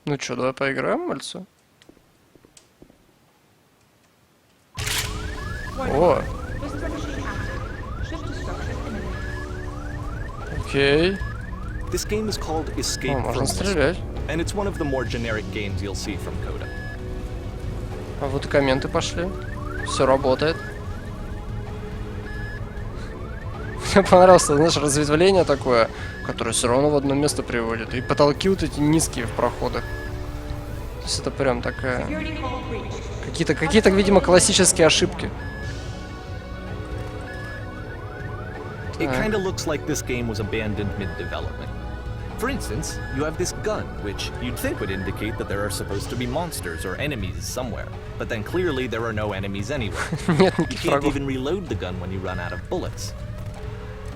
Ну чё, давай поиграем, мальцу? О! Окей. This game is called Escape О, from можно Whisper, стрелять. and it's one of the more generic games you'll see from Coda. А вот и комменты пошли. Все работает. Мне понравилось, знаешь, разветвление такое, которое все равно в одно место приводит. И потолки вот эти низкие в проходах. То есть это прям такая... Какие-то, видимо, классические ошибки. It kind of looks like this game was abandoned mid-development. For instance, you have this gun, which you'd think would indicate that there are supposed to be monsters or enemies somewhere, but then clearly there are no enemies anywhere. You can't even reload the gun when you run out of bullets.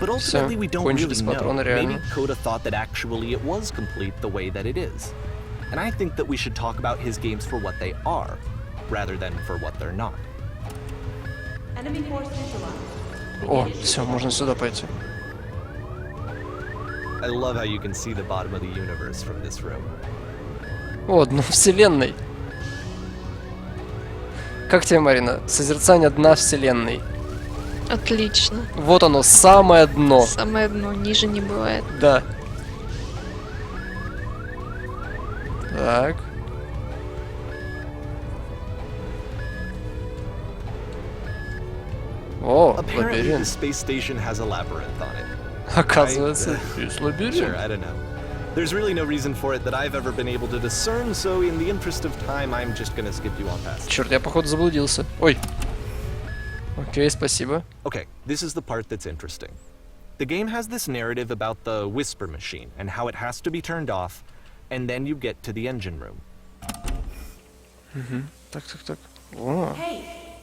But ultimately we don't really know. Maybe Coda thought that actually it was complete the way that it is. And I think that we should talk about his games for what they are, rather than for what they're not. Enemy force neutralized. О, все, можно сюда пойти. I love how you can see the bottom of the universe from this room. О, дно вселенной. Как тебе, Марина? Созерцание дна вселенной. Отлично. Вот оно, самое дно. Самое дно, ниже не бывает. Да. Так. О, Apparently, the лабиринт. space station has a labyrinth on it. Оказывается, есть Sure, лабиринт. I don't know. There's really no reason for it that I've ever been able to discern, so in the interest of time, I'm just gonna skip you on past. Черт, я походу заблудился. Ой. Окей, спасибо. Okay, this is the part that's interesting. The game has this narrative about the whisper machine and how it has to be turned off, and then you get to the engine room. Так. О, Hey,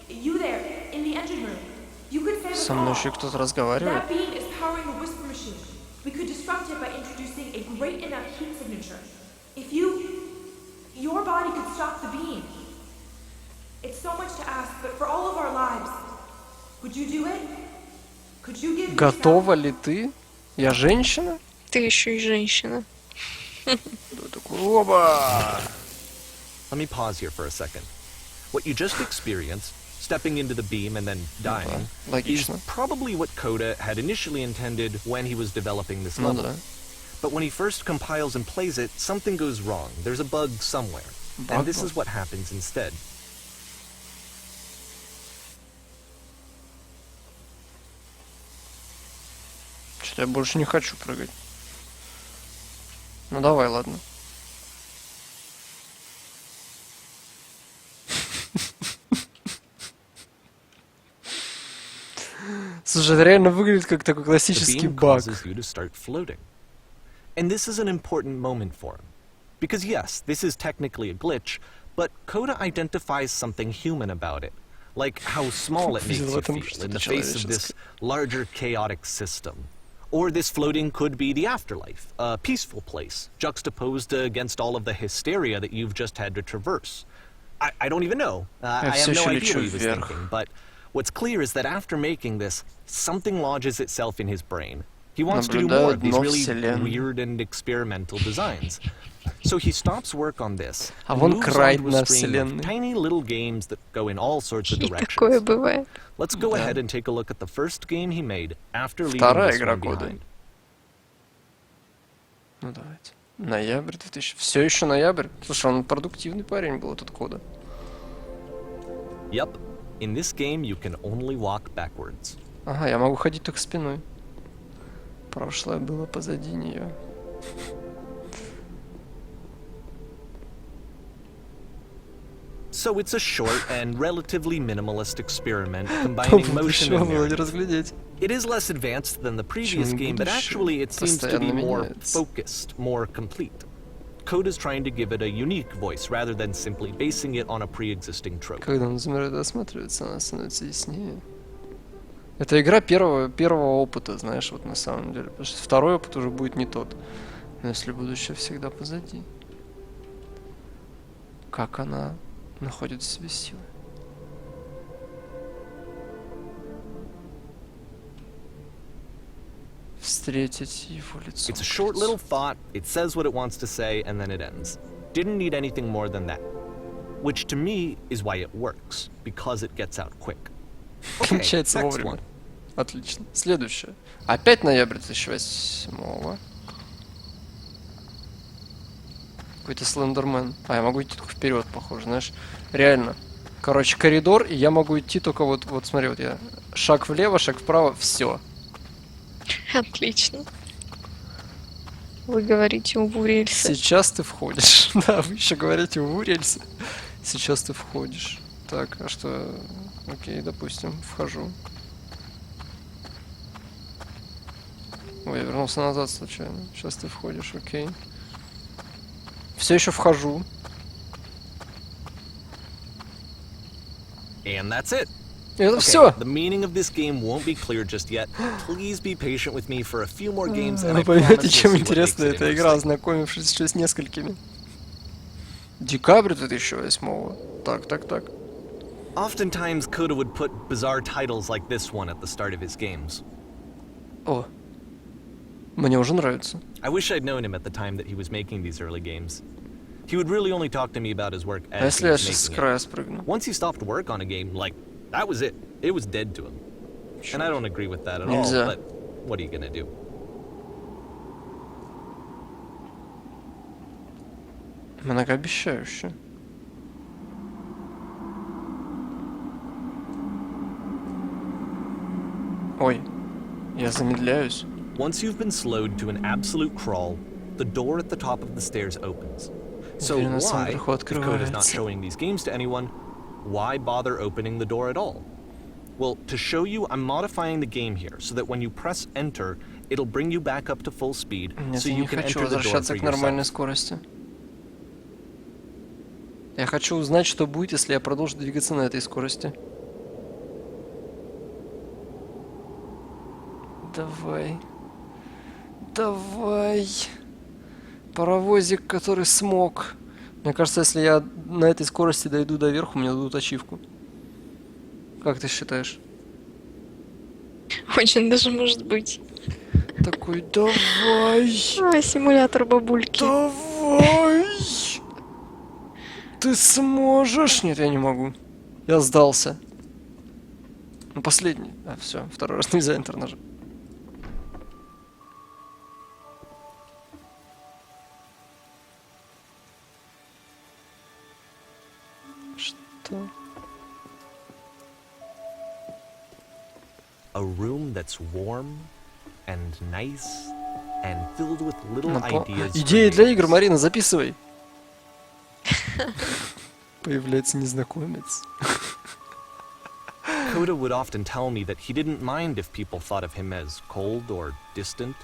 you there, in the engine room. You could stand со мной еще кто-то разговаривает. That beam is powering the whisper machine. We could disrupt it by introducing a great enough heat signature. If your body could stop the beam. It's so much to ask, but for all of our lives, would you do it? Could you give Готова ли ты? Я женщина? Ты еще и женщина. Да, такой, оба! Let me pause here for a second. What you just experienced, stepping into the beam and then dying, is логично. probably what Coda had initially intended when he was developing this Ну level. да. But when he first compiles and plays it, something goes wrong. There's a bug somewhere. And this is what happens instead. Что-то я больше не хочу прыгать. Ну давай, ладно. Слушай, это реально выглядит как такой The классический beam баг. causes you to start floating. And this is an important moment for him. Because yes, this is technically a glitch, but Coda identifies something human about it. Like how small it makes you feel in the face of this larger chaotic system. Or this floating could be the afterlife, a peaceful place, juxtaposed against all of the hysteria that you've just had to traverse. I don't even know. I have no idea what he was thinking, but what's clear is that after making this, something lodges itself in his brain. He wants to do more of these really weird and experimental designs. So he stops work on this and moves on to a stream of tiny little games that go in all sorts of И такое directions. бывает. Let's go ahead and take a look at the first game he made after leaving Вторая this игра one года. behind. Ну давайте. Ноябрь 2000. Все еще ноябрь. Слушай, он продуктивный парень был, этот Кода. Yep. In this game, you can only walk backwards. Ага, я могу ходить только спиной. Прошлое было позади нее. So it's a short and relatively minimalist experiment combining motion and narrative. разглядеть. It is less advanced than the previous game, but actually it seems to be more focused, more complete. Coda is trying to give it a unique voice rather than simply basing it on a pre-existing trope. Когда он замирает и осматривается, она становится яснее. Это игра первого опыта, знаешь, вот на самом деле. Потому что второй опыт уже будет не тот. Но если будущее всегда позади. Как она находит в себе силы? Встретить его лицо. It's a short little thought, it says what it wants to say, and then it ends. Didn't need anything more than that. Which to me is why it works, because it gets out quick. Okay, Кончается next вовремя. one. Отлично. Следующее. Опять ноябрь 2008-го. Какой-то слендермен. А, я могу идти только вперед, похоже, знаешь. Реально. Короче, коридор, и я могу идти только вот смотри, вот я. Шаг влево, шаг вправо, все. Отлично. Вы говорите уву рельсы. Сейчас ты входишь. Да, вы еще говорите уву рельсы. Сейчас ты входишь. Так, а что... Окей, допустим, вхожу. Ой, я вернулся назад случайно. Сейчас ты входишь, окей. Все еще вхожу. And that's it. Это Okay, все. the meaning of this game won't be clear just yet. Please be patient with me for a few more games, and Вы I поймете, promise чем you'll see what интересна makes it эта игра, interesting. ознакомившись еще с несколькими. Декабрь 2008-го. Так. Oftentimes, Coda would put bizarre titles like this one at the start of his games. О, мне уже нравится. I wish I'd known him at the time that he was making these early games. He would really only talk to me about his work А as если he я was сейчас с making it. края спрыгну? Once he stopped work on a game, like, that was it. It was dead to him. And I don't agree with that at all, Нельзя. but what are you gonna do? Многообещающе. Ой, я замедляюсь. Once you've been slowed to an absolute crawl, the door at the top of the stairs opens. So Уверена, сам why, проход if Coda is not открывается. showing these games to anyone, why bother opening the door at all? Well, to show you, I'm modifying the game here so that when you press enter, it'll bring you back up to full speed, Нет, so я you не can хочу enter the door возвращаться for к нормальной yourself. скорости. Я хочу узнать, что будет, если я продолжу двигаться на этой скорости. Давай. Паровозик, который смог. Мне кажется, если я на этой скорости дойду до верху, мне дадут ачивку. Как ты считаешь? Очень даже может быть. Такой, давай. Симулятор бабульки. Давай. Ты сможешь? Нет, я не могу. Я сдался. Ну, последний. А, все, второй раз нельзя Enter нажать. Что? A room that's warm and nice and filled with little ideas. for Идеи для игр, games. Марина, записывай. Появляется незнакомец. Coda would often tell me that he didn't mind if people thought of him as cold or distant.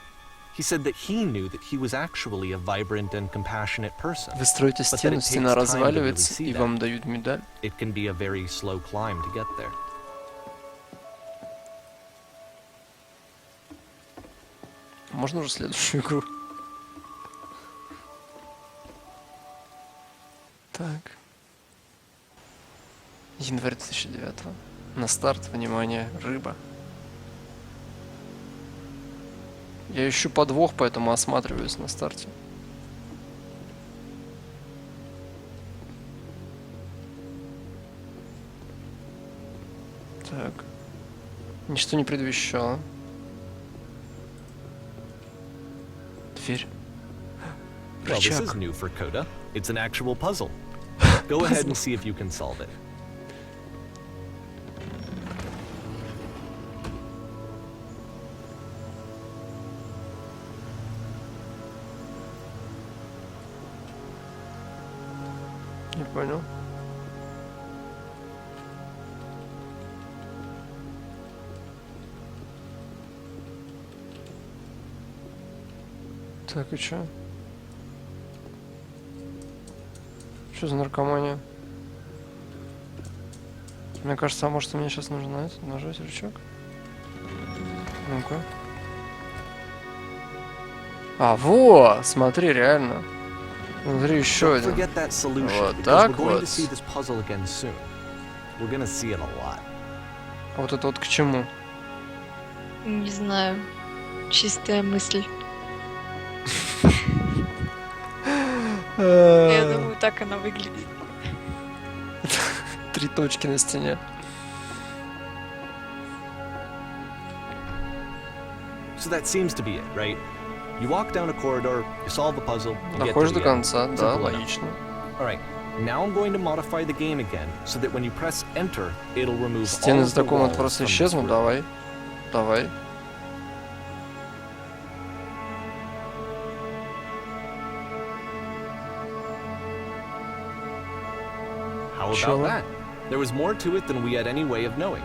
He said that he knew that he was actually a vibrant and compassionate person. Вы строите But that стену, it стена takes time to разваливается, really see и that. вам дают медаль. It can be a very slow climb to get there. Можно уже следующую игру? Так. Январь 2009. На старт, внимание, рыба. Я ищу подвох, поэтому осматриваюсь на старте. Так. Ничто не предвещало. Дверь. Well, this is Рычаг. new for Coda. It's an actual puzzle. Go ahead and see if you can solve it. Не понял. Так, и чё? Что за наркомания? Мне кажется, а может мне сейчас нужно это, нажать рычаг? Ну-ка. А, во! Смотри, реально. Смотри, еще Don't один. forget that solution, Вот because так we're going вот. to see this puzzle again soon. We're gonna see it a lot. А вот это вот к чему? Не знаю. Чистая мысль. Я думаю, так она выглядит. 3 точки на стене. So that seems to be it, right? You walk down a corridor, you solve a puzzle, you get to Доходишь до the end. конца, да, Simple enough. логично. Alright, now I'm going to modify the game again, so that when you press enter, it'll remove all Стены of из the комнаты walls просто from this исчезнут, room. давай. Давай. How Sure. about that? There was more to it than we had any way of knowing.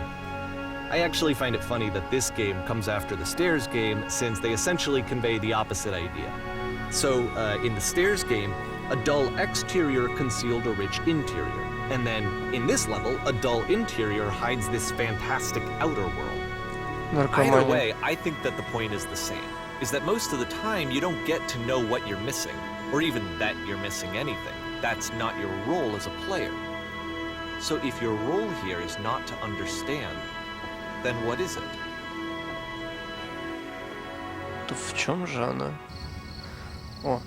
I actually find it funny that this game comes after the stairs game, since they essentially convey the opposite idea. So, in the stairs game, a dull exterior concealed a rich interior. And then, in this level, a dull interior hides this fantastic outer world. Either Наркомания. way, I think that the point is the same. Is that most of the time, you don't get to know what you're missing, or even that you're missing anything. That's not your role as a player. So if your role here is not to understand, then what is it? То в чем же она? О.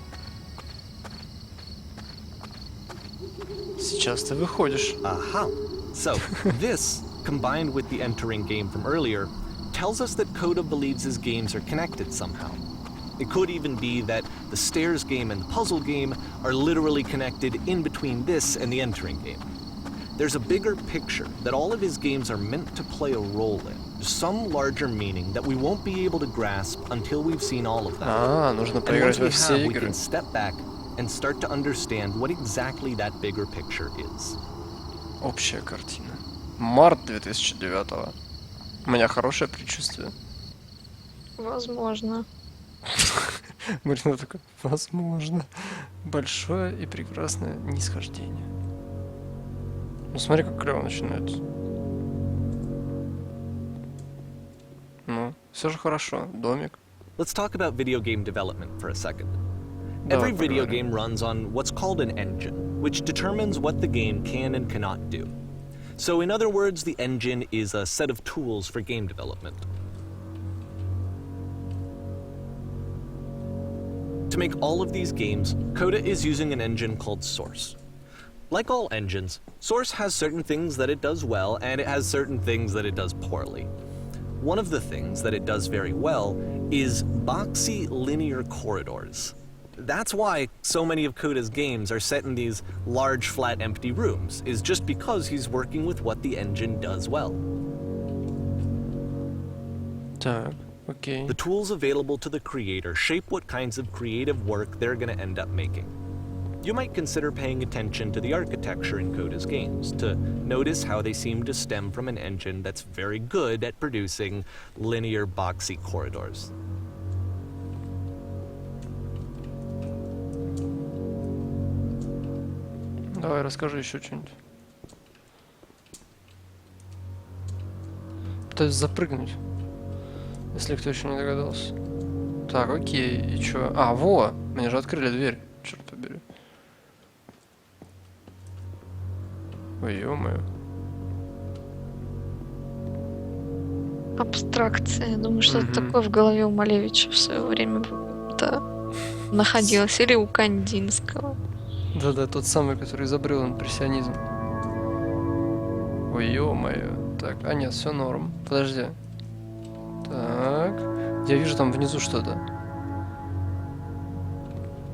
Сейчас ты выходишь. Aha. So, this, combined with the entering game from earlier, tells us that Coda believes his games are connected somehow. It could even be that the stairs game and the puzzle game are literally connected in between this and the entering game. There's a bigger picture that all of his games are meant to play a role in, some larger meaning that we won't be able to grasp until we've seen all of them. Нужно And поиграть once we во все have, we игры. can step back and start to understand what exactly that bigger picture is. Общая картина. Март 2009. У меня хорошее предчувствие. Возможно. Марина такая, возможно. Большое и прекрасное нисхождение. Ну смотри, как клево начинается. Ну, все же хорошо. Домик. Let's talk about video game development for a second. Давай Every video поговорим. game runs on what's called an engine, which determines what the game can and cannot do. So in other words, the engine is a set of tools for game development. To make all of these games, Coda is using an engine called Source. Like all engines, Source has certain things that it does well, and it has certain things that it does poorly. One of the things that it does very well is boxy linear corridors. That's why so many of Coda's games are set in these large, flat, empty rooms, is just because he's working with what the engine does well. Так, окей. The tools available to the creator shape what kinds of creative work they're going to end up making. You might consider paying attention to the architecture in Coda's games to notice how they seem to stem from an engine that's very good at producing linear, boxy corridors. Давай расскажи еще что-нибудь. Пытаюсь запрыгнуть, если кто еще не догадался. Так, окей, и чё? А, во! Мне же открыли дверь. Черт побери. Ой, ё-моё. Абстракция. Я думаю, что-то такое в голове у Малевича в свое время находилось. Или у Кандинского. Да-да, тот самый, который изобрел импрессионизм. Ой, ё-моё. Так, а нет, все норм. Подожди. Так. Я вижу там внизу что-то.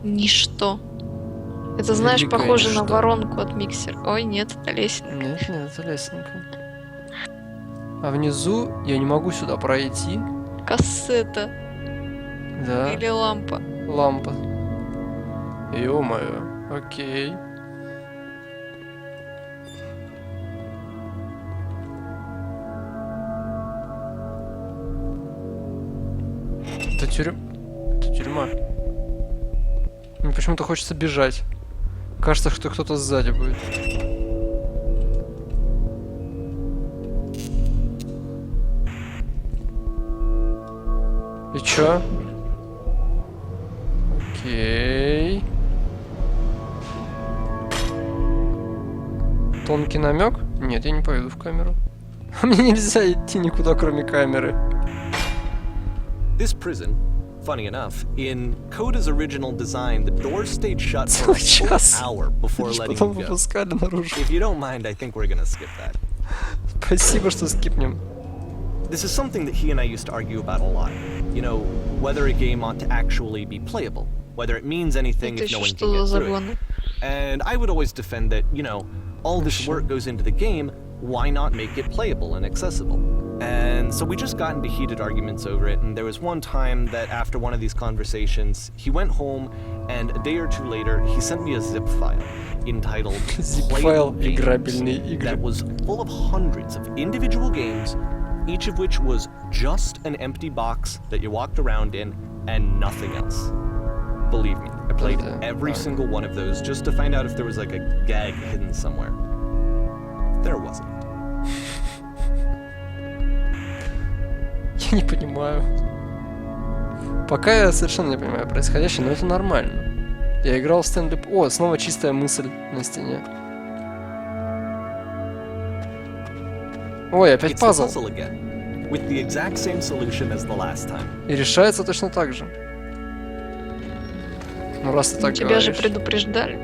Ничто. Это, знаешь, Великое похоже на ничто. воронку от миксера. Ой, нет, это лестница. Нет, нет, это лестненько. А внизу я не могу сюда пройти. Кассета. Да, Или лампа. лампа. Ё-моё. Окей. Это тюрьма. Мне почему-то хочется бежать. Кажется, что кто-то сзади будет. И чё? Окей. Тонкий намек? Нет, я не пойду в камеру. Мне нельзя идти никуда, кроме камеры. This prison, Funny enough, in Coda's original design, the doors stayed shut for a Целый full час. hour before Лишь letting потом you go. выпускали наружу. If you don't mind, I think we're gonna skip that. Спасибо, что скипнем. This is something that he and I used to argue about a lot. You know, whether a game ought to actually be playable, whether it means anything Это if no еще one can что get за through it. загоны? And I would always defend that, you know, all this work goes into the game, why not make it playable and accessible? And so we just got into heated arguments over it, and there was one time that after one of these conversations, he went home, and a day or two later, he sent me a zip file entitled Zip-файл Playable «Играбельные Games» игры». that was full of hundreds of individual games, each of which was just an empty box that you walked around in and nothing else. Believe me, I played every single one of those just to find out if there was like a gag hidden somewhere. There wasn't. Я не понимаю. Пока я совершенно не понимаю происходящее, но это нормально. Я играл в стендап... О, снова чистая мысль на стене. Ой, опять It's the пазл. puzzle again, with the exact same solution as the last time. И решается точно так же. Ну, раз ты так Тебя же говоришь. предупреждали.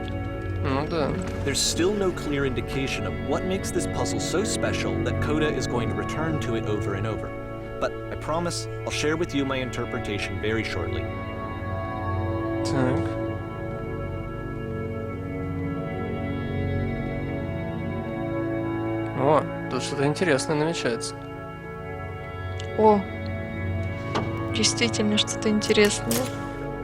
Ну да. There's still no clear indication of what makes this puzzle so special that Coda is going to return to it over and over. But I promise I'll share with you my interpretation very shortly. Так. О, тут что-то интересное намечается. О, действительно что-то интересное.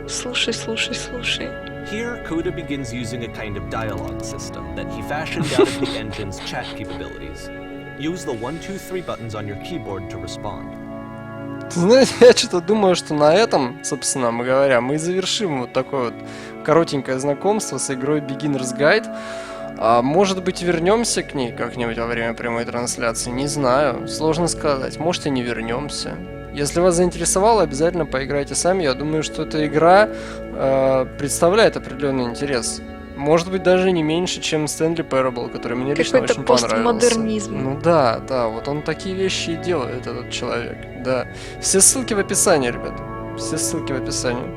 Слушай, слушай, слушай. Here, Coda begins using a kind of dialogue system that he fashioned out of the engine's chat capabilities. Use the 1, 2, 3 buttons on your keyboard to respond. Ты знаешь, я что-то думаю, что на этом, собственно говоря, мы и завершим вот такое вот коротенькое знакомство с игрой Beginner's Guide. А может быть, вернемся к ней как-нибудь во время прямой трансляции? Не знаю, сложно сказать. Может, и не вернемся. Если вас заинтересовало, обязательно поиграйте сами. Я думаю, что эта игра представляет определенный интерес. Может быть, даже не меньше, чем Stanley Parable, который мне лично Какой-то очень понравился. постмодернизм. Ну да, да, вот он такие вещи и делает, этот человек. Да. Все ссылки в описании, ребята. Все ссылки в описании.